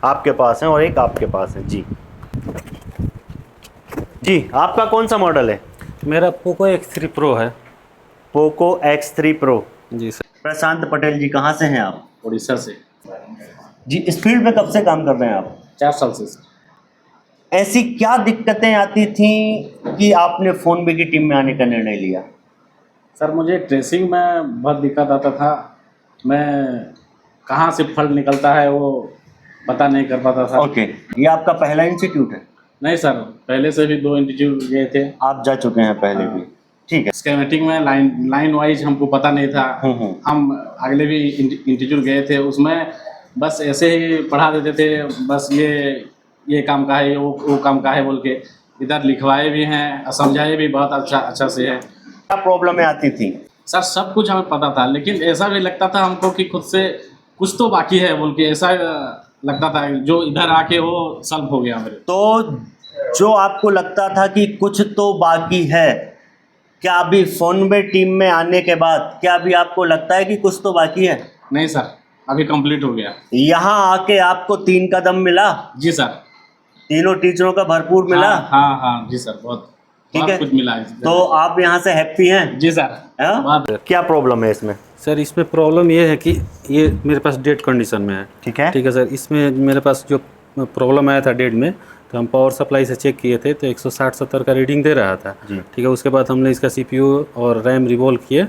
आपके पास है और एक आपके पास है जी। जी आपका कौन सा मॉडल है? मेरा पोको X3 प्रो है। Poco X3 pro. जी सर। प्रशांत पटेल जी, कहाँ से हैं आप? उड़ीसा से। जी, इस फील्ड में कब से काम कर रहे हैं आप? 4 साल से सर। ऐसी क्या दिक्कतें आती थी कि आपने फोन की टीम में आने का निर्णय लिया? सर मुझे ट्रेसिंग में बहुत दिक्कत आता था। मैं कहाँ से फल निकलता है वो पता नहीं कर पाता था। ओके, ये आपका पहला इंस्टीट्यूट है? नहीं सर, पहले से भी 2 इंस्टीट्यूट गए थे। आप जा चुके हैं पहले भी? ठीक है। स्कीमेटिक में लाइन वाइज हमको पता नहीं था। हम अगले भी इंस्टीट्यूट गए थे, उसमें बस ऐसे ही पढ़ा देते थे, बस ये काम का है, वो काम का है बोल के। इधर लिखवाए भी हैं और समझाए भी बहुत अच्छा से है। क्या प्रॉब्लमें आती थी? सर सब कुछ हमें पता था, लेकिन ऐसा भी लगता था हमको कि खुद से कुछ तो बाकी है बोल के। ऐसा लगता था जो इधर आके वो सॉल्व हो गया मेरे। तो जो आपको लगता था कि कुछ तो बाकी है, क्या अभी फोन में टीम में आने के बाद क्या अभी आपको लगता है कि कुछ तो बाकी है? नहीं सर, अभी कंप्लीट हो गया। यहाँ आके आपको 3 कदम मिला? जी सर। तीनों टीचरों का भरपूर मिला? हाँ जी सर, बहुत ठीक है। कुछ मिला है। तो आप यहाँ से हैप्पी हैं? जी सर। क्या प्रॉब्लम है इसमें? सर इसमें प्रॉब्लम ये है कि ये मेरे पास डेड कंडीशन में है। ठीक है। ठीक है सर। इसमें मेरे पास जो प्रॉब्लम आया था डेड में, तो हम पावर सप्लाई से चेक किए थे तो 160-70 का रीडिंग दे रहा था। ठीक है। उसके बाद हमने इसका CPU और रैम रिवॉल्व किए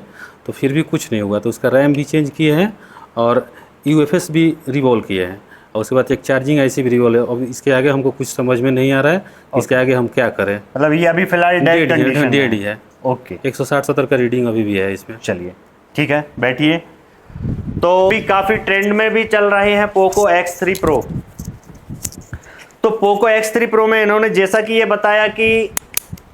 तो फिर भी कुछ नहीं हुआ, तो उसका रैम भी चेंज किए हैं और UFS भी रिवॉल्व किए हैं, और उसके बाद एक चार्जिंग IC भी रिवॉल्व है। अब इसके आगे हमको कुछ समझ में नहीं आ रहा है, इसके आगे हम क्या करें। मतलब ये अभी फिलहाल डेड ही है। ओके। 160-70 का रीडिंग अभी भी है इसमें। चलिए ठीक है, बैठिए। तो भी काफ़ी ट्रेंड में भी चल रहे हैं पोको X3 प्रो। तो पोको X3 प्रो में इन्होंने जैसा कि ये बताया कि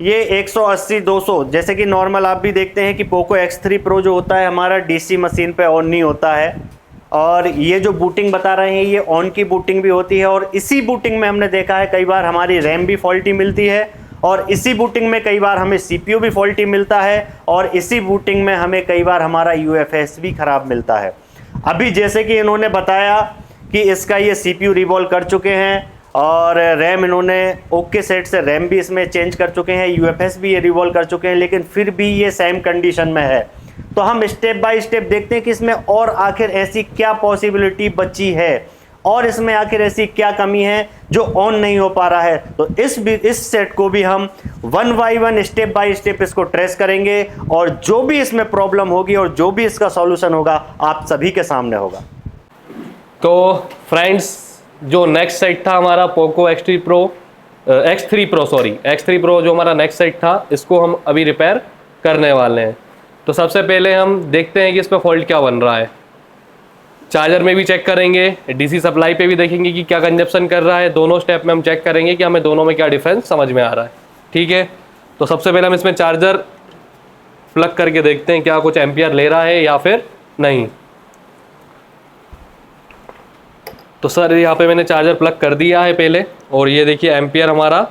ये 180-200, जैसे कि नॉर्मल आप भी देखते हैं कि पोको X3 प्रो जो होता है हमारा DC मशीन पे ऑन नहीं होता है, और ये जो बूटिंग बता रहे हैं ये ऑन की बूटिंग भी होती है। और इसी बूटिंग में हमने देखा है कई बार हमारी रैम भी फॉल्टी मिलती है, और इसी बूटिंग में कई बार हमें CPU भी फॉल्टी मिलता है, और इसी बूटिंग में हमें कई बार हमारा UFS भी ख़राब मिलता है। अभी जैसे कि इन्होंने बताया कि इसका ये CPU रिवॉल्व कर चुके हैं, और रैम इन्होंने ओके सेट से रैम भी इसमें चेंज कर चुके हैं, UFS भी ये रिवॉल्व कर चुके हैं, लेकिन फिर भी ये सेम कंडीशन में है। तो हम स्टेप बाय स्टेप देखते हैं कि इसमें और आखिर ऐसी क्या पॉसिबिलिटी बची है, और इसमें आखिर ऐसी क्या कमी है जो ऑन नहीं हो पा रहा है। तो इस सेट को भी हम 1 बाय 1 स्टेप बाय स्टेप इसको ट्रेस करेंगे, और जो भी इसमें प्रॉब्लम होगी और जो भी इसका सॉल्यूशन होगा आप सभी के सामने होगा। तो फ्रेंड्स, जो नेक्स्ट सेट था हमारा पोको X3 प्रो जो हमारा नेक्स्ट सेट था, इसको हम अभी रिपेयर करने वाले हैं। तो सबसे पहले हम देखते हैं कि इस पर फॉल्ट क्या बन रहा है। चार्जर में भी चेक करेंगे, DC सप्लाई पे भी देखेंगे कि क्या कंजप्शन कर रहा है। दोनों स्टेप में हम चेक करेंगे कि हमें दोनों में क्या डिफरेंस समझ में आ रहा है। ठीक है। तो सबसे पहले हम इसमें चार्जर प्लग करके देखते हैं क्या कुछ एम्पियर ले रहा है या फिर नहीं। तो सर यहाँ पे मैंने चार्जर प्लग कर दिया है पहले, और ये देखिए एम्पियर हमारा,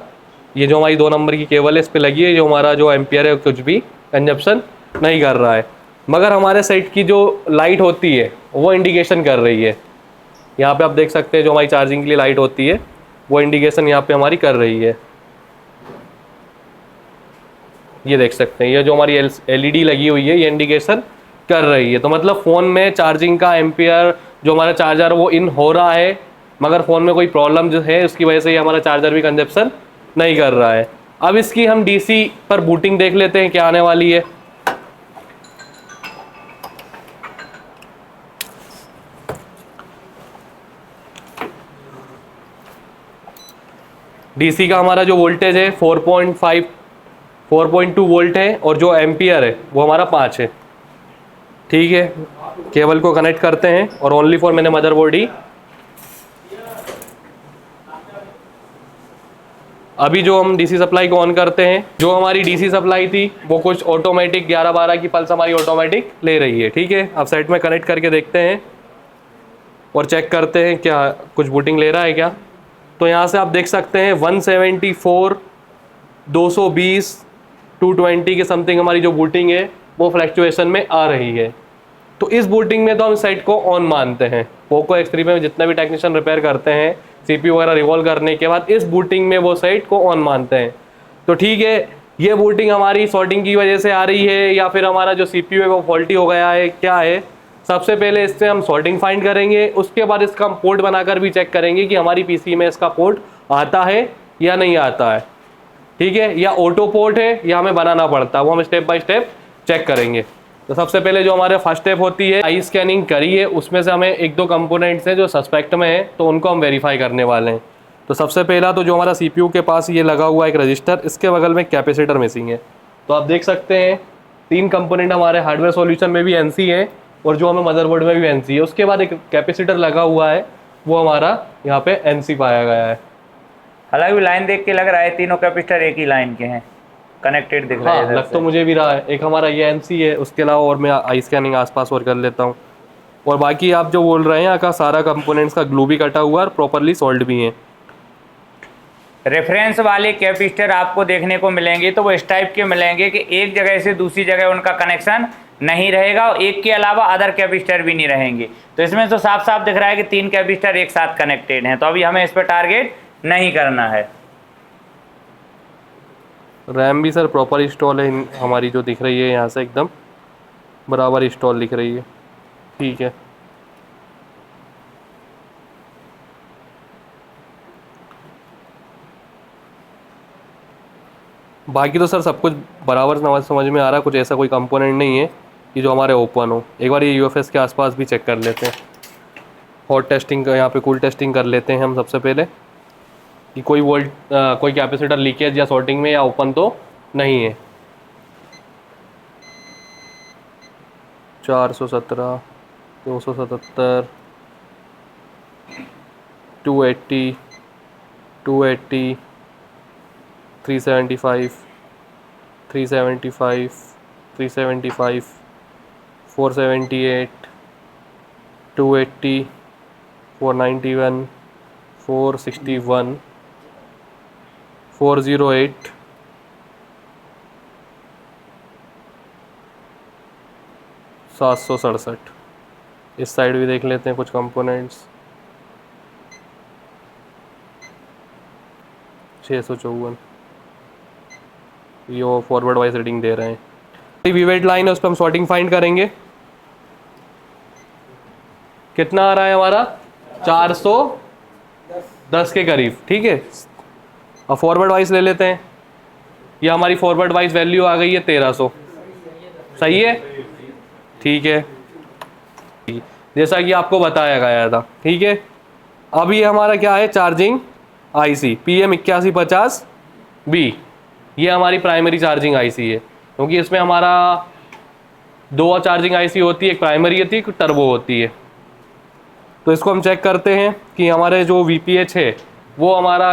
ये जो हमारी 2 नंबर की केबल है इस पर लगी है, जो हमारा जो एम्पियर है कुछ भी कंजप्शन नहीं कर रहा है। मगर हमारे सेट की जो लाइट होती है वो इंडिकेशन कर रही है। यहाँ पे आप देख सकते हैं जो हमारी चार्जिंग के लिए लाइट होती है वो इंडिकेशन यहाँ पे हमारी कर रही है। ये देख सकते हैं, ये जो हमारी LED लगी हुई है ये इंडिकेशन कर रही है। तो मतलब फ़ोन में चार्जिंग का एम्पियर जो हमारा चार्जर वो इन हो रहा है, मगर फ़ोन में कोई प्रॉब्लम जो है उसकी वजह से ये हमारा चार्जर भी कंजप्शन नहीं कर रहा है। अब इसकी हम DC पर बूटिंग देख लेते हैं क्या आने वाली है। DC का हमारा जो वोल्टेज है 4.2 वोल्ट है, और जो एम्पियर है वो हमारा 5 है। ठीक है। केबल को कनेक्ट करते हैं, और ओनली फॉर मैंने मदरबोर्ड ही अभी जो हम DC सप्लाई को ऑन करते हैं, जो हमारी DC सप्लाई थी वो कुछ ऑटोमेटिक 11-12 की पल्स हमारी ऑटोमेटिक ले रही है। ठीक है। अब साइड में कनेक्ट करके देखते हैं और चेक करते हैं क्या कुछ बूटिंग ले रहा है क्या। तो यहाँ से आप देख सकते हैं 174, 220, 220 के समथिंग हमारी जो बूटिंग है वो फ्लैक्चुएशन में आ रही है। तो इस बूटिंग में तो हम सेट को ऑन मानते हैं। पोको X3 में जितने भी टेक्नीशियन रिपेयर करते हैं CPU वगैरह रिवॉल्व करने के बाद इस बूटिंग में वो साइट को ऑन मानते हैं। तो ठीक है, ये बूटिंग हमारी सॉर्टिंग की वजह से आ रही है या फिर हमारा जो CPU है वो फॉल्टी हो गया है, क्या है? सबसे पहले इससे हम सॉर्टिंग फाइंड करेंगे, उसके बाद इसका हम पोर्ट बनाकर भी चेक करेंगे कि हमारी PC में इसका पोर्ट आता है या नहीं आता है, ठीक है, या ऑटो पोर्ट है या हमें बनाना पड़ता है, वो हम स्टेप बाय स्टेप चेक करेंगे। तो सबसे पहले जो हमारे फर्स्ट स्टेप होती है, आई स्कैनिंग करी है, उसमें से हमें एक दो कंपोनेंट्स हैं जो सस्पेक्ट में है, तो उनको हम वेरीफाई करने वाले हैं। तो सबसे पहला तो जो हमारा CPU के पास ये लगा हुआ एक रजिस्टर, इसके बगल में कैपेसिटर मिसिंग है। तो आप देख सकते हैं 3 कंपोनेंट हमारे हार्डवेयर सॉल्यूशन में भी NC है और जो हमें मदरबोर्ड में भी NC है। उसके बाद एक कैपेसिटर लगा हुआ है, वो हमारा यहाँ पे NC पाया गया है। हालांकि लाइन देख के लग रहा है तीनों कैपेसिटर एक ही लाइन के हैं, कनेक्टेड दिख रहा है। हाँ, लग तो मुझे भी रहा है। एक हमारा ये NC है, उसके अलावा और मैं आई स्कैनिंग आसपास और कर लेता हूँ। और बाकी आप जो बोल रहे हैं यहाँ का सारा कंपोनेंट्स का ग्लू भी कटा हुआ है और प्रॉपरली सोल्ड भी है। रेफरेंस वाले कैपेसिटर आपको देखने को मिलेंगे तो वो इस टाइप के मिलेंगे कि एक जगह से दूसरी जगह उनका कनेक्शन नहीं रहेगा और एक के अलावा अदर कैपेसिटर भी नहीं रहेंगे। तो इसमें तो साफ साफ दिख रहा है कि 3 कैपेसिटर एक साथ कनेक्टेड हैं। तो अभी हमें इस पर टारगेट नहीं करना है। रैम भी सर प्रॉपर इंस्टॉल है, हमारी जो दिख रही है यहाँ से एकदम बराबर इंस्टॉल दिख रही है, ठीक है। बाकी तो सर सब कुछ बराबर समझ में आ रहा है, कुछ ऐसा कोई कंपोनेंट नहीं है कि जो हमारे ओपन हो। एक बार ये UFS के आसपास भी चेक कर लेते हैं, हॉट टेस्टिंग का यहाँ पे कूल टेस्टिंग कर लेते हैं हम सबसे पहले कि कोई कैपेसिटर लीकेज या सॉर्टिंग में या ओपन तो नहीं है। 417, 277, 280, 280, 375, 375, 375, 478, 280, 491, 461, 408, 767। इस साइड भी देख लेते हैं कुछ कंपोनेंट्स। 654, ये फॉरवर्ड वाइज रीडिंग दे रहे हैं। वीवेट लाइन है, उस पर हम सॉर्टिंग फाइंड करेंगे। कितना आ रहा है हमारा? 410 के करीब, ठीक है। अब फॉरवर्ड वाइज ले लेते हैं। ये हमारी फॉरवर्ड वाइज वैल्यू आ गई है 1300, सही है, ठीक है, जैसा कि आपको बताया गया था, ठीक है। अब ये हमारा क्या है? चार्जिंग IC PM8150B, ये हमारी प्राइमरी चार्जिंग IC है, क्योंकि इसमें हमारा 2 चार्जिंग IC होती है, एक प्राइमरी होती है, एक टर्बो होती है। तो इसको हम चेक करते हैं कि हमारे जो VPH है वो हमारा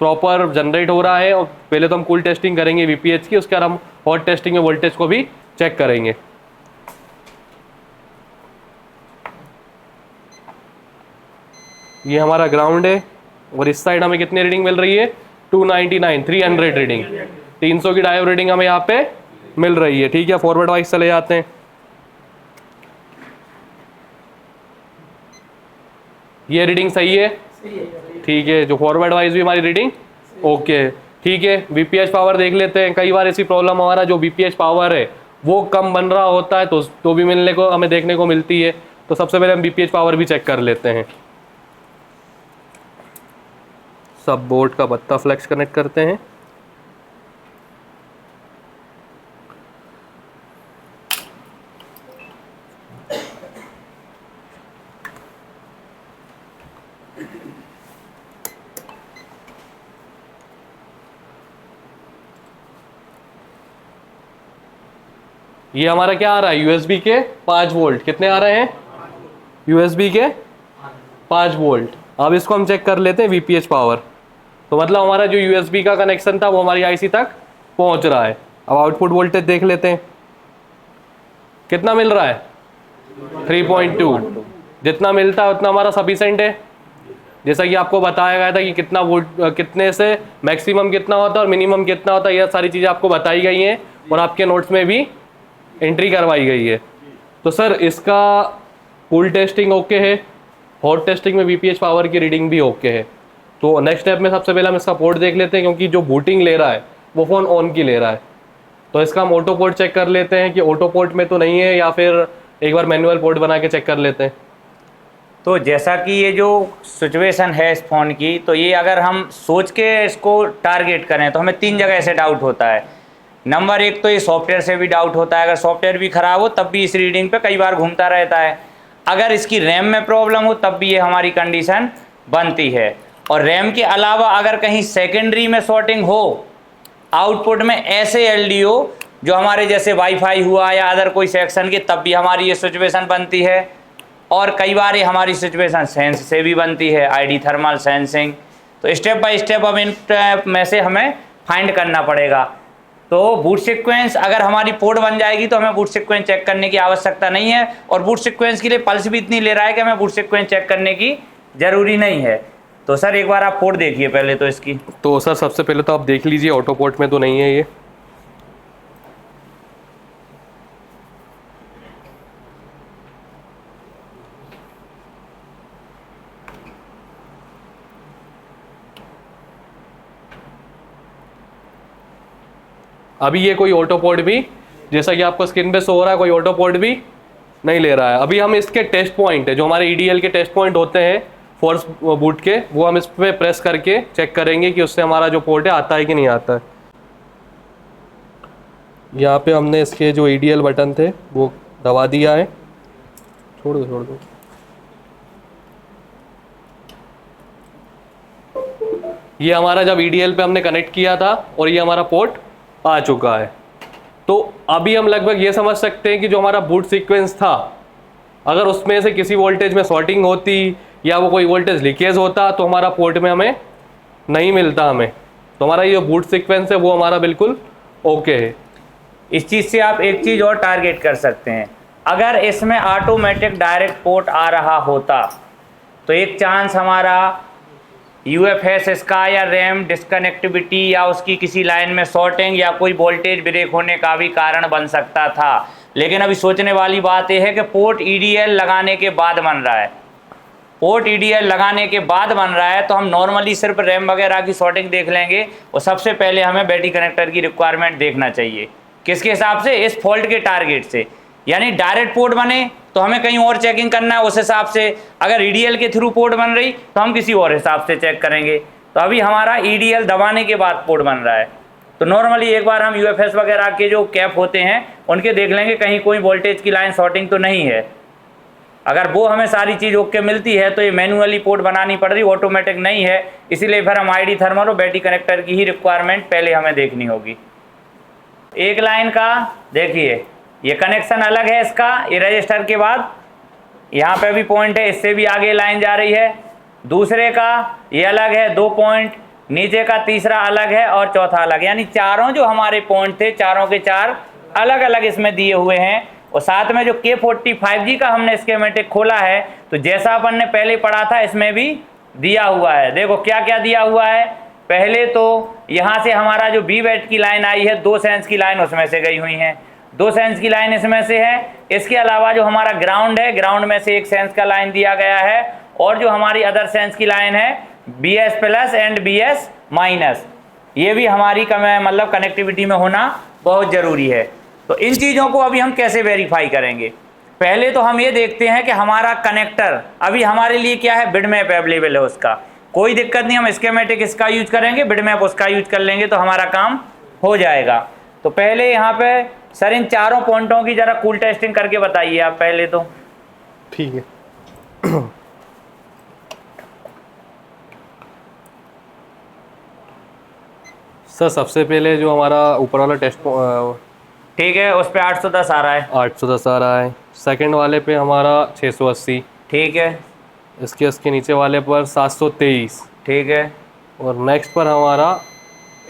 प्रॉपर जनरेट हो रहा है। और पहले तो हम कूल टेस्टिंग करेंगे VPH की, उसके बाद हम हॉट टेस्टिंग में वोल्टेज को भी चेक करेंगे। ये हमारा ग्राउंड है और इस साइड हमें कितनी रीडिंग मिल रही है? 299, 300 रीडिंग, 300 की डायोड रीडिंग हमें यहाँ पे मिल रही है, ठीक है। फॉरवर्ड वाइज चले जाते हैं। ये रीडिंग सही है, ठीक है। जो फॉरवर्ड वाइज भी हमारी रीडिंग ओके, ठीक है। VPH पावर देख लेते हैं। कई बार ऐसी प्रॉब्लम हमारा जो VPH पावर है वो कम बन रहा होता है, तो भी मिलने को हमें देखने को मिलती है। तो सबसे पहले हम VPH पावर भी चेक कर लेते हैं। सब बोर्ड का बत्ता फ्लेक्स कनेक्ट करते हैं। ये हमारा क्या आ रहा है? USB के 5 वोल्ट। कितने आ रहे हैं? USB के 5 वोल्ट। अब इसको हम चेक कर लेते हैं VPH पावर। तो मतलब हमारा जो USB का कनेक्शन था वो हमारी IC तक पहुंच रहा है। अब आउटपुट वोल्टेज देख लेते हैं, कितना मिल रहा है? 3.2। जितना मिलता है उतना हमारा सफिशिएंट है। जैसा कि आपको बताया गया था कि कितना वोल्ट, कितने से मैक्सिमम कितना होता है और मिनिमम कितना होता है, यह सारी चीज़ें आपको बताई गई हैं और आपके नोट्स में भी एंट्री करवाई गई है। तो सर इसका कूल टेस्टिंग ओके है, हॉट टेस्टिंग में VPH पावर की रीडिंग भी ओके है। तो नेक्स्ट स्टेप में सबसे पहले हम इसका पोर्ट देख लेते हैं, क्योंकि जो बूटिंग ले रहा है वो फ़ोन ऑन की ले रहा है। तो इसका हम ऑटो पोर्ट चेक कर लेते हैं कि ऑटो पोर्ट में तो नहीं है, या फिर एक बार मैनुअल पोर्ट बना के चेक कर लेते हैं। तो जैसा कि ये जो सिचुएशन है इस फ़ोन की, तो ये अगर हम सोच के इसको टारगेट करें तो हमें 3 जगह से डाउट होता है। नंबर 1 तो ये सॉफ्टवेयर से भी डाउट होता है, अगर सॉफ्टवेयर भी ख़राब हो तब भी इस रीडिंग पे कई बार घूमता रहता है। अगर इसकी रैम में प्रॉब्लम हो तब भी ये हमारी कंडीशन बनती है। और रैम के अलावा अगर कहीं सेकेंडरी में शॉर्टिंग हो, आउटपुट में ऐसे LDO जो हमारे जैसे वाईफाई हुआ या अदर कोई सेक्शन के, तब भी हमारी ये सिचुएशन बनती है। और कई बार ये हमारी सिचुएशन सेंस से भी बनती है, ID थर्मल सेंसिंग। तो स्टेप बाय स्टेप अब इन में से हमें फाइंड करना पड़ेगा। तो बूट सीक्वेंस अगर हमारी पोर्ट बन जाएगी तो हमें बूट सीक्वेंस चेक करने की आवश्यकता नहीं है, और बूट सीक्वेंस के लिए पल्स भी इतनी ले रहा है कि हमें बूट सीक्वेंस चेक करने की ज़रूरी नहीं है। तो सर एक बार आप पोर्ट देखिए पहले तो इसकी। तो सर सबसे पहले तो आप देख लीजिए ऑटो पोर्ट में तो नहीं है ये। अभी ये कोई ऑटो पोर्ट भी, जैसा कि आपको स्क्रीन पे शो हो रहा है, कोई ऑटो पोर्ट भी नहीं ले रहा है। अभी हम इसके टेस्ट पॉइंट है, जो हमारे EDL के टेस्ट पॉइंट होते हैं फोर्स बूट के, वो हम इस पे प्रेस करके चेक करेंगे कि उससे हमारा जो पोर्ट है आता है कि नहीं आता है। यहाँ पे हमने इसके जो EDL बटन थे वो दबा दिया है। छोड़ दो। ये हमारा जब EDL पे हमने कनेक्ट किया था और ये हमारा पोर्ट आ चुका है। तो अभी हम लगभग ये समझ सकते हैं कि जो हमारा बूट सीक्वेंस था, अगर उसमें से किसी वोल्टेज में शॉर्टिंग होती या वो कोई वोल्टेज लीकेज होता तो हमारा पोर्ट में हमें नहीं मिलता हमें। तो हमारा ये बूट सीक्वेंस है वो हमारा बिल्कुल ओके है। इस चीज़ से आप एक चीज़ और टारगेट कर सकते हैं, अगर इसमें ऑटोमेटिक डायरेक्ट पोर्ट आ रहा होता तो एक चांस हमारा UFS इसका या रैम डिस्कनेक्टिविटी या उसकी किसी लाइन में शॉर्टिंग या कोई वोल्टेज ब्रेक होने का भी कारण बन सकता था। लेकिन अभी सोचने वाली बात यह है कि पोर्ट EDL लगाने के बाद बन रहा है। पोर्ट EDL लगाने के बाद बन रहा है तो हम नॉर्मली सिर्फ रैम वगैरह की शॉर्टिंग देख लेंगे, और सबसे पहले हमें बैटरी कनेक्टर की रिक्वायरमेंट देखना चाहिए। किसके हिसाब से? इस फॉल्ट के टारगेट से। यानी डायरेक्ट पोर्ट बने तो हमें कहीं और चेकिंग करना है उस हिसाब से, अगर EDL के थ्रू पोर्ट बन रही तो हम किसी और हिसाब से चेक करेंगे। तो अभी हमारा EDL दबाने के बाद पोर्ट बन रहा है, तो नॉर्मली एक बार हम UFS वगैरह के जो कैप होते हैं उनके देख लेंगे कहीं कोई वोल्टेज की लाइन शॉर्टिंग तो नहीं है। अगर वो हमें सारी चीज़ ओके मिलती है तो ये मैनुअली पोर्ट बनानी पड़ रही, ऑटोमेटिक नहीं है, इसीलिए फिर हम ID थर्मल और बैटरी कनेक्टर की ही रिक्वायरमेंट पहले हमें देखनी होगी। एक लाइन का देखिए, ये कनेक्शन अलग है इसका, ये रजिस्टर के बाद यहाँ पे भी पॉइंट है, इससे भी आगे लाइन जा रही है। दूसरे का ये अलग है, 2 पॉइंट, नीचे का तीसरा अलग है और चौथा अलग, यानी चारों जो हमारे पॉइंट थे चारों के चार अलग अलग इसमें दिए हुए हैं। और साथ में जो K40 5G का हमने स्कीमेटिक खोला है तो जैसा अपन ने पहले पढ़ा था इसमें भी दिया हुआ है। देखो क्या क्या दिया हुआ है। पहले तो यहाँ से हमारा जो B-बैट की लाइन आई है, 2 सेंस की लाइन उसमें से गई हुई हैं, 2 सेंस की लाइन इसमें से है। इसके अलावा जो हमारा ग्राउंड है, ग्राउंड में से 1 सेंस का लाइन दिया गया है, और जो हमारी अदर सेंस की लाइन है BS plus and BS minus, ये भी हमारी मतलब कनेक्टिविटी में होना बहुत ज़रूरी है। तो इन चीज़ों को अभी हम कैसे वेरीफाई करेंगे? पहले तो हम ये देखते हैं कि हमारा कनेक्टर अभी हमारे लिए क्या है, बिडमैप अवेलेबल है उसका, कोई दिक्कत नहीं, हम स्कीमेटिक इसका यूज करेंगे, बिडमैप उसका यूज कर लेंगे तो हमारा काम हो जाएगा। तो पहले यहाँ पे सर इन चारों पॉइंटों की जरा कूल टेस्टिंग करके बताइए आप पहले तो। ठीक है। सर सबसे पहले जो हमारा ऊपर वाला टेस्ट ठीक है, उस पे 810 आ रहा है, 810 आ रहा है। सेकंड वाले पे हमारा 680, ठीक है। इसके नीचे वाले पर 723, ठीक है। और नेक्स्ट पर हमारा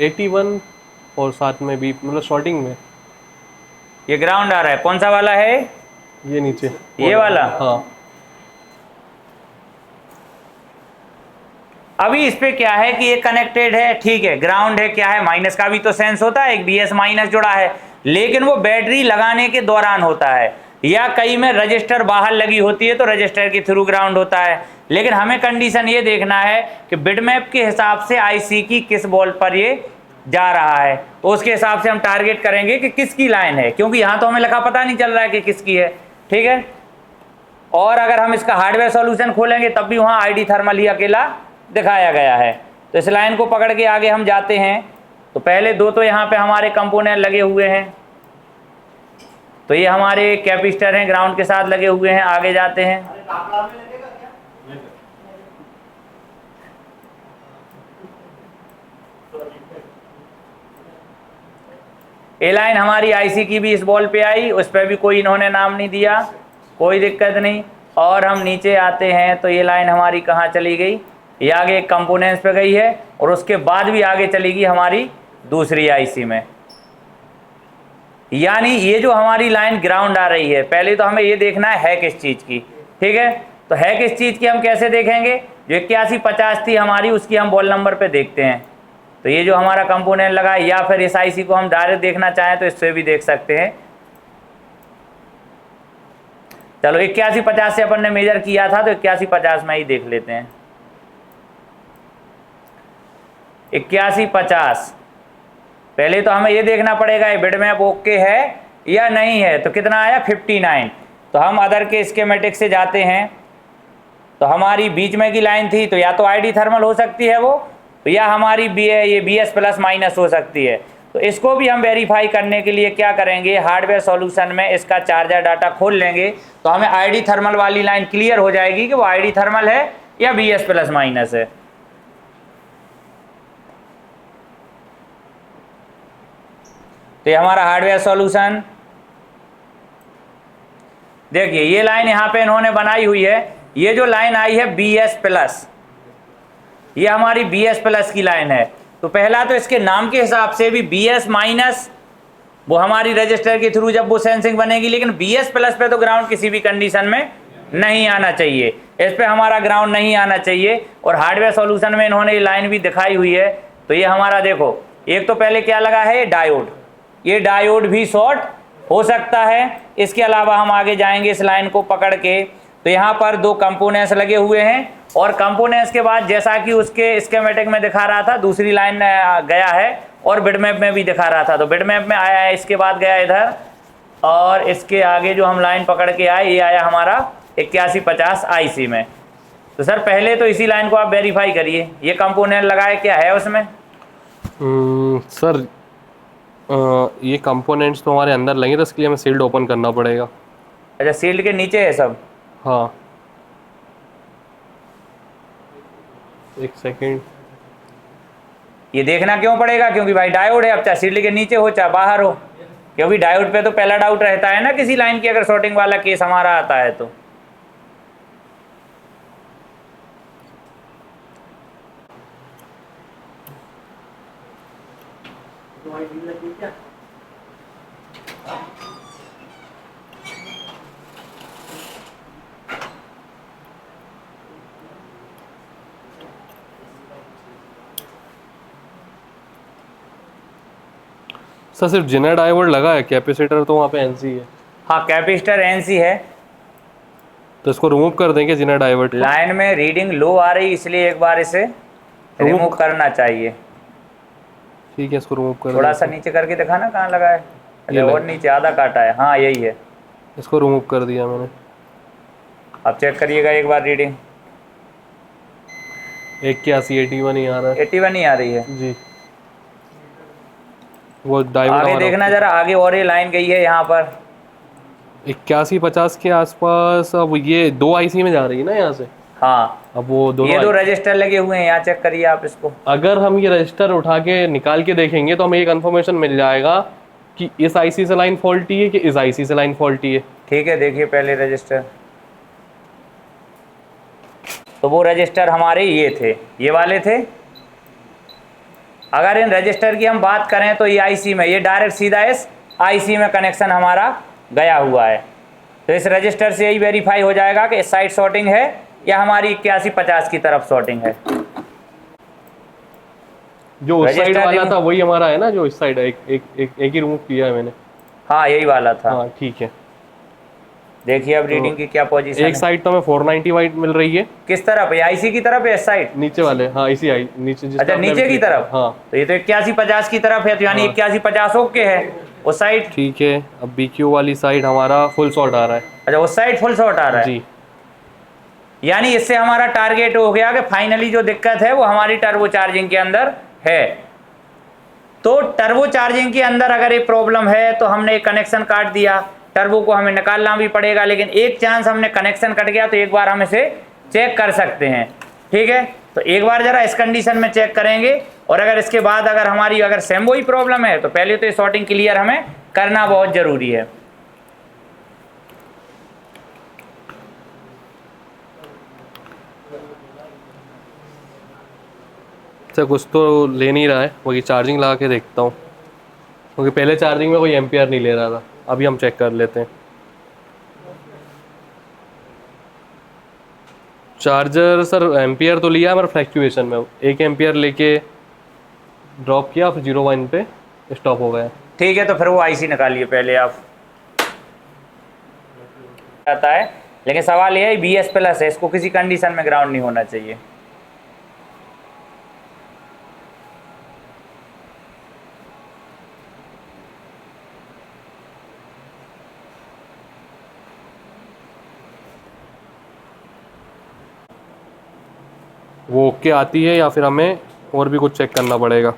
81, और साथ में भी मतलब शॉर्टिंग में ये ग्राउंड आ रहा है, कौन सा वाला है? ये नीचे ये वाला। हाँ। अभी इस पे क्या है कि ये कनेक्टेड है, ठीक है, ग्राउंड है, क्या है, माइनस का भी तो सेंस होता है, एक BS माइनस जुड़ा है, लेकिन वो बैटरी लगाने के दौरान होता है, या कई में रजिस्टर बाहर लगी होती है तो रजिस्टर के थ्रू ग्राउंड होता है, लेकिन हमें कंडीशन ये देखना है कि बिटमैप के हिसाब से आईसी की किस बॉल पर ये जा रहा है, तो उसके हिसाब से हम टारगेट करेंगे कि किसकी लाइन है, क्योंकि यहाँ तो हमें लगा पता नहीं चल रहा है कि किसकी है। ठीक है, और अगर हम इसका हार्डवेयर सॉल्यूशन खोलेंगे तब भी वहाँ आईडी थर्मल ही अकेला दिखाया गया है। तो इस लाइन को पकड़ के आगे हम जाते हैं। तो पहले दो तो यहाँ पे हमारे कंपोनेंट लगे हुए हैं, तो ये हमारे कैपेसिटर हैं ग्राउंड के साथ लगे हुए हैं। आगे जाते हैं, ए लाइन हमारी आईसी की भी इस बॉल पे आई, उस पर भी कोई इन्होंने नाम नहीं दिया, कोई दिक्कत नहीं। और हम नीचे आते हैं तो ये लाइन हमारी कहाँ चली गई, ये आगे एक कंपोनेंट्स पे गई है और उसके बाद भी आगे चली गई हमारी दूसरी आईसी में। यानी ये जो हमारी लाइन ग्राउंड आ रही है, पहले तो हमें ये देखना है किस चीज़ की। ठीक है, तो है किस चीज़ की हम कैसे देखेंगे, जो 8150 थी हमारी उसकी हम बॉल नंबर पे देखते हैं। तो ये जो हमारा कंपोनेंट लगा है, या फिर इस आईसी को हम डायरेक्ट देखना चाहें तो इससे भी देख सकते हैं। चलो 8150 से अपन ने मेजर किया था तो 8150 में ही देख लेते हैं। 8150 पहले तो हमें ये देखना पड़ेगा ये बिटमैप ओके है या नहीं है। तो कितना आया 59। तो हम अदर के स्कीमेटिक से जाते हैं, तो हमारी बीच में की लाइन थी, तो या तो आईडी थर्मल हो सकती है वो, तो या हमारी ये BS प्लस माइनस हो सकती है। तो इसको भी हम वेरीफाई करने के लिए क्या करेंगे, हार्डवेयर सॉल्यूशन में इसका चार्जर डाटा खोल लेंगे, तो हमें आईडी थर्मल वाली लाइन क्लियर हो जाएगी कि वो आईडी थर्मल है या BS प्लस माइनस है। तो ये हमारा हार्डवेयर सॉल्यूशन, देखिए ये लाइन यहाँ पे इन्होंने बनाई हुई है। ये जो लाइन आई है BS प्लस, ये हमारी BS प्लस की लाइन है। तो पहला तो इसके नाम के हिसाब से भी BS माइनस वो हमारी रजिस्टर के थ्रू जब वो सेंसिंग बनेगी, लेकिन BS प्लस पे तो ग्राउंड किसी भी कंडीशन में नहीं आना चाहिए, इस पे हमारा ग्राउंड नहीं आना चाहिए। और हार्डवेयर सॉल्यूशन में इन्होंने ये लाइन भी दिखाई हुई है। तो ये हमारा देखो, एक तो पहले क्या लगा है डायोड, ये डायोड भी शॉर्ट हो सकता है। इसके अलावा हम आगे जाएंगे इस लाइन को पकड़ के, तो यहाँ पर दो कंपोनेंट्स लगे हुए हैं, और कंपोनेंट्स के बाद जैसा कि उसके स्कीमेटिक में दिखा रहा था दूसरी लाइन गया है, और बिटमैप में भी दिखा रहा था। तो बिटमैप में आया है, इसके बाद गया इधर, और इसके आगे जो हम लाइन पकड़ के आए ये आया हमारा 8150 आईसी में। तो सर पहले तो इसी लाइन को आप वेरीफाई करिए, ये कंपोनेंट लगाए क्या है उसमें। सर ये कंपोनेंट्स तो हमारे अंदर लगे, तो इसके लिए हमें सील्ड ओपन करना पड़ेगा। अच्छा, सील्ड के नीचे है सब। हाँ, एक सेकेंड, ये देखना क्यों पड़ेगा, क्योंकि भाई डायोड है, अब चाहे सील्ड के नीचे हो चाहे बाहर हो, क्योंकि डायोड पे तो पहला डाउट रहता है ना किसी लाइन की, अगर शॉर्टिंग वाला केस हमारा आता है तो। सर सिर्फ जिना डायोड लगा है, कैपेसिटर तो वहाँ पे एनसी है। हाँ, कैपेसिटर एनसी है, तो इसको रिमूव कर देंगे जिना डायोड। लाइन में रीडिंग लो आ रही, इसलिए एक बार इसे रिमूव करना चाहिए। ठीक है, इसको रिमूव कर थोड़ा सा नीचे करके दिखा ना कहाँ लगा है। अच्छा, और नीचे आधा काटा है, हाँ यही है। इसको रिमूव कर दिया मैंने। अब चेक करिएगा एक बार रीडिंग। 81 ही आ रहा है। 81 ही आ रही है जी, वो डायोड आगे देखना जरा, आगे और ये लाइन गई है यहाँ पर 8150 के आसपास। अब ये दो आईसी में जा रही है ना यहाँ से। हाँ, अब वो दोनों ये दो रजिस्टर लगे हुए हैं, यहाँ चेक करिए आप इसको। अगर हम ये रजिस्टर उठा के निकाल के देखेंगे तो हमें ये कंफर्मेशन मिल जाएगा कि इस आईसी से लाइन फॉल्टी है कि इस आईसी से लाइन फॉल्टी है। ठीक है, देखिए पहले रजिस्टर, तो वो रजिस्टर हमारे ये थे, ये वाले थे। अगर इन रजिस्टर की हम बात करें तो ये आईसी में, ये डायरेक्ट सीधा इस आईसी में कनेक्शन हमारा गया हुआ है। तो इस रजिस्टर से यही वेरीफाई हो जाएगा कि इस साइड शॉर्टिंग है या हमारी 8150 की तरफ शॉर्टिंग है। जो उस साइड वाला था वही हमारा है ना, जो इस साइड एक ही रिमूव किया है मैंने। हाँ, यही वाला था। हाँ ठीक है, देखिए अब रीडिंग की क्या पोजीशन एक साइड तो हमें 490 वाट मिल रही है, किस तरफ है, आईसी की तरफ है इस साइड? नीचे वाले, हाँ इसी आई नीचे जिसका अच्छा आपने नीचे अभी की click तरफ, किया, हाँ तो ये तो 8150 की तरफ है, तो यानी 8150 ओके है उस साइड। ठीक है। अब BQ वाली साइड हमारा फुल शॉट आ रहा है अच्छा उस साइड फुल शॉट आ रहा है जी। यानी इससे हमारा टारगेट हो गया कि फाइनली जो दिक्कत है वो हमारी टर्बो चार्जिंग के अंदर है। तो टर्बो चार्जिंग के अंदर अगर एक प्रॉब्लम है तो हमने एक कनेक्शन काट दिया, टर्बो को हमें निकालना भी पड़ेगा, लेकिन एक चांस हमने कनेक्शन कट गया तो एक बार हम इसे चेक कर सकते हैं। ठीक है, तो एक बार जरा इस कंडीशन में चेक करेंगे, और अगर इसके बाद अगर हमारी अगर सेम वही प्रॉब्लम है तो पहले तो ये शॉर्टिंग क्लियर हमें करना बहुत जरूरी है। अच्छा कुछ तो ले नहीं रहा है, वही चार्जिंग लगा के देखता हूँ, क्योंकि पहले चार्जिंग में कोई एम्पियर नहीं ले रहा था। अभी हम चेक कर लेते हैं। चार्जर सर एम्पियर तो लिया है मगर फ्लैक्चुएशन में, 1 एम्पियर लेके ड्रॉप किया, फिर 0.1 पे स्टॉप हो गया। ठीक है, तो फिर वो आईसी निकालिए पहले आप, आता है, लेकिन सवाल यह है BS+ है, इसको किसी कंडीशन में ग्राउंड नहीं होना चाहिए। वो ओके आती है या फिर हमें और भी कुछ चेक करना पड़ेगा?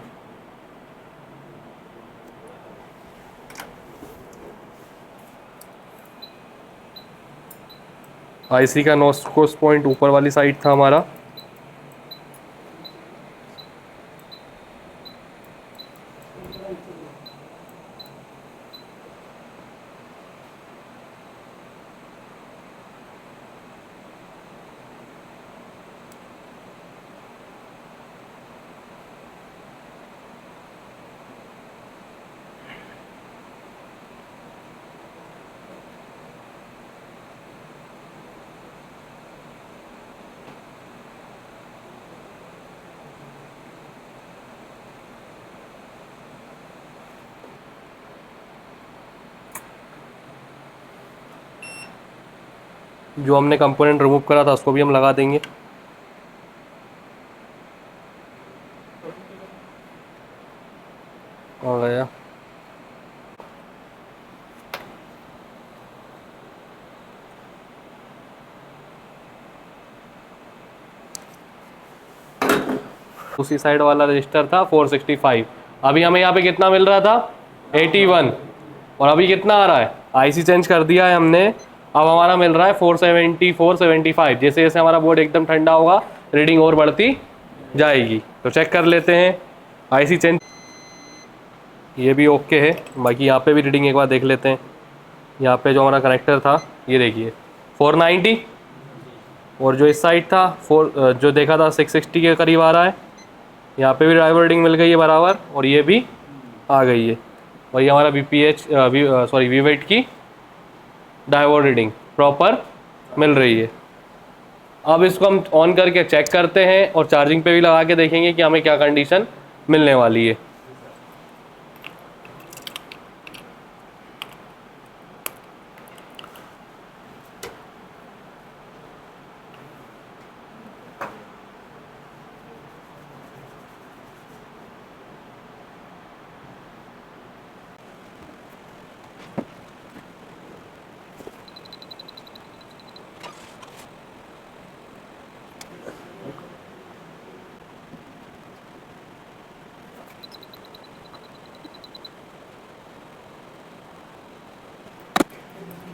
आईसी का नॉर्थ पॉइंट ऊपर वाली साइड था हमारा, जो हमने कंपोनेंट रिमूव करा था उसको भी हम लगा देंगे। आ गया। उसी साइड वाला रजिस्टर था 465, अभी हमें यहाँ पे कितना मिल रहा था 81, और अभी कितना आ रहा है, आईसी चेंज कर दिया है हमने, अब हमारा मिल रहा है 470 475। जैसे जैसे हमारा बोर्ड एकदम ठंडा होगा रीडिंग और बढ़ती जाएगी। तो चेक कर लेते हैं आईसी चेंज, ये भी ओके है। बाकी यहाँ पे भी रीडिंग एक बार देख लेते हैं। यहाँ पे जो हमारा कनेक्टर था ये देखिए 490, और जो इस साइड था जो देखा था 660 के करीब आ रहा है। यहाँ पे भी ड्राइवर रीडिंग मिल गई है बराबर, और ये भी आ गई है। और ये हमारा वीवेट की डायोड रीडिंग प्रॉपर मिल रही है। अब इसको हम ऑन करके चेक करते हैं और चार्जिंग पे भी लगा के देखेंगे कि हमें क्या कंडीशन मिलने वाली है।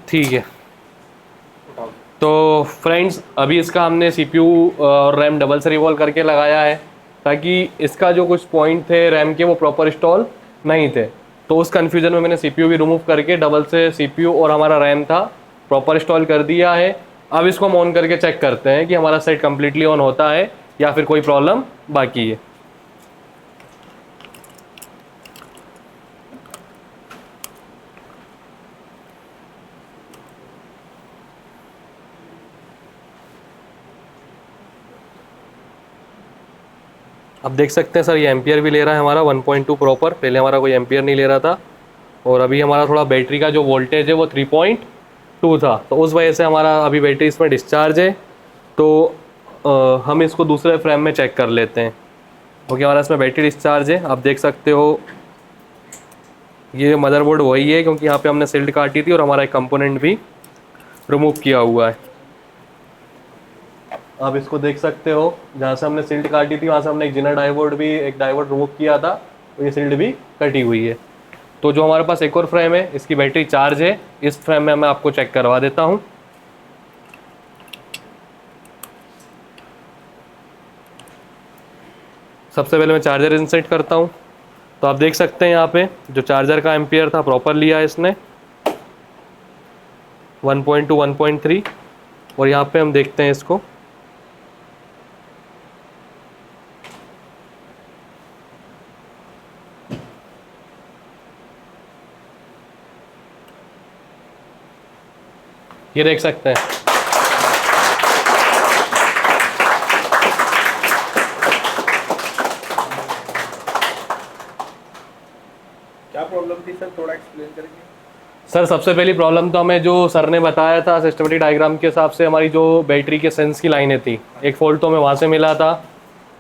ठीक है, तो फ्रेंड्स अभी इसका हमने CPU और रैम डबल से रिवॉल्व करके लगाया है, ताकि इसका जो कुछ पॉइंट थे रैम के वो प्रॉपर इंस्टॉल नहीं थे। तो उस कन्फ्यूजन में मैंने CPU भी रिमूव करके डबल से CPU और हमारा रैम था प्रॉपर इंस्टॉल कर दिया है। अब इसको हम ऑन करके चेक करते हैं कि हमारा सेट कम्प्लीटली ऑन होता है या फिर कोई प्रॉब्लम बाकी है। अब देख सकते हैं सर ये एम्पियर भी ले रहा है हमारा 1.2 प्रॉपर, पहले हमारा कोई एम्पियर नहीं ले रहा था। और अभी हमारा थोड़ा बैटरी का जो वोल्टेज है वो 3.2 2 था, तो उस वजह से हमारा अभी बैटरी इसमें डिस्चार्ज है। तो हम इसको दूसरे फ्रेम में चेक कर लेते हैं, क्योंकि हमारा इसमें बैटरी डिस्चार्ज है। आप देख सकते हो ये मदरबोर्ड वही है, क्योंकि यहाँ पे हमने सिल्ड काटी थी और हमारा एक कंपोनेंट भी रिमूव किया हुआ है। आप इसको देख सकते हो, जहाँ से हमने सिल्ड काटी थी वहाँ से हमने एक जिनर डायोड रिमूव किया था, तो ये सिल्ड भी कटी हुई है। तो जो हमारे पास एक और फ्रेम है, इसकी बैटरी चार्ज है, इस फ्रेम में मैं आपको चेक करवा देता हूँ। सबसे पहले मैं चार्जर इंसर्ट करता हूँ। तो आप देख सकते हैं यहाँ पे जो चार्जर का एम्पियर था प्रॉपर लिया है इसने 1.2 1.3, और यहाँ पे हम देखते हैं इसको। ये देख सकते हैं, क्या प्रॉब्लम थी सर, थोड़ा एक्सप्लेन करेंगे? सर सबसे पहली प्रॉब्लम तो हमें जो सर ने बताया था सिस्टमेटिक डायग्राम के हिसाब से, हमारी जो बैटरी के सेंस की लाइनें थी, एक फॉल्ट तो हमें वहाँ से मिला था।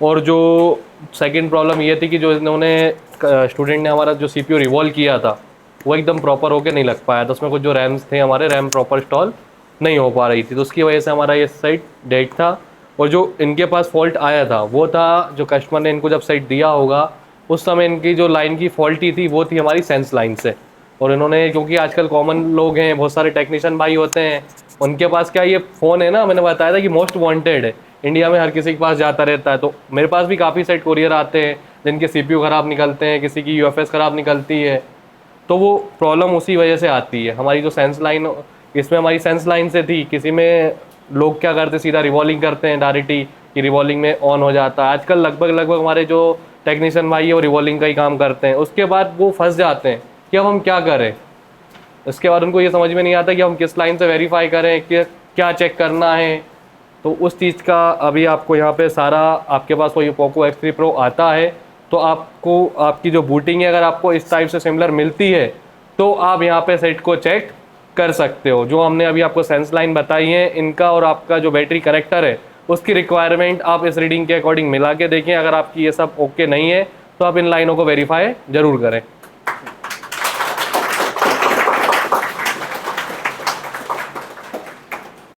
और जो सेकंड प्रॉब्लम ये थी कि जो इन्होंने स्टूडेंट ने हमारा जो सीपीयू रिवॉल्व किया था वो एकदम प्रॉपर होके नहीं लग पाया था। उसमें कुछ जो रैम्स थे हमारे, रैम प्रॉपर इंस्टॉल नहीं हो पा रही थी, तो उसकी वजह से हमारा ये साइट डेड था। और जो इनके पास फॉल्ट आया था वो था, जो कस्टमर ने इनको जब साइट दिया होगा उस समय इनकी जो लाइन की फॉल्टी थी वो थी हमारी सेंस लाइन से। और इन्होंने, क्योंकि आजकल कॉमन लोग हैं, बहुत सारे टेक्नीशियन भाई होते हैं, उनके पास क्या ये फ़ोन है ना, मैंने बताया था कि मोस्ट वांटेड है, इंडिया में हर किसी के पास जाता रहता है। तो मेरे पास भी काफ़ी साइट कोरियर आते हैं जिनके सीपीयू ख़राब निकलते हैं, किसी की यूएफएस ख़राब निकलती है, तो वो प्रॉब्लम उसी वजह से आती है। हमारी जो सेंस लाइन, इसमें हमारी सेंस लाइन से थी, किसी में लोग क्या करते सीधा रिवॉल्विंग करते हैं डायरेक्ट ही, कि रिवॉल्विंग में ऑन हो जाता है। आजकल लगभग हमारे जो टेक्नीशियन भाई है वो रिवॉल्विंग का ही काम करते हैं। उसके बाद वो फंस जाते हैं कि अब हम क्या करें। उसके बाद उनको ये समझ में नहीं आता कि हम किस लाइन से वेरीफाई करें, कि क्या चेक करना है। तो उस चीज़ का अभी आपको यहाँ पे सारा, आपके पास वो पोको X3 Pro आता है तो आपको आपकी जो बूटिंग है अगर आपको इस टाइप से सिमिलर मिलती है तो आप यहाँ पे सेट को चेक कर सकते हो। जो हमने अभी आपको सेंस लाइन बताई है इनका और आपका जो बैटरी कनेक्टर है उसकी रिक्वायरमेंट आप इस रीडिंग के अकॉर्डिंग मिला के देखें। अगर आपकी ये सब ओके नहीं है तो आप इन लाइनों को वेरीफाई ज़रूर करें।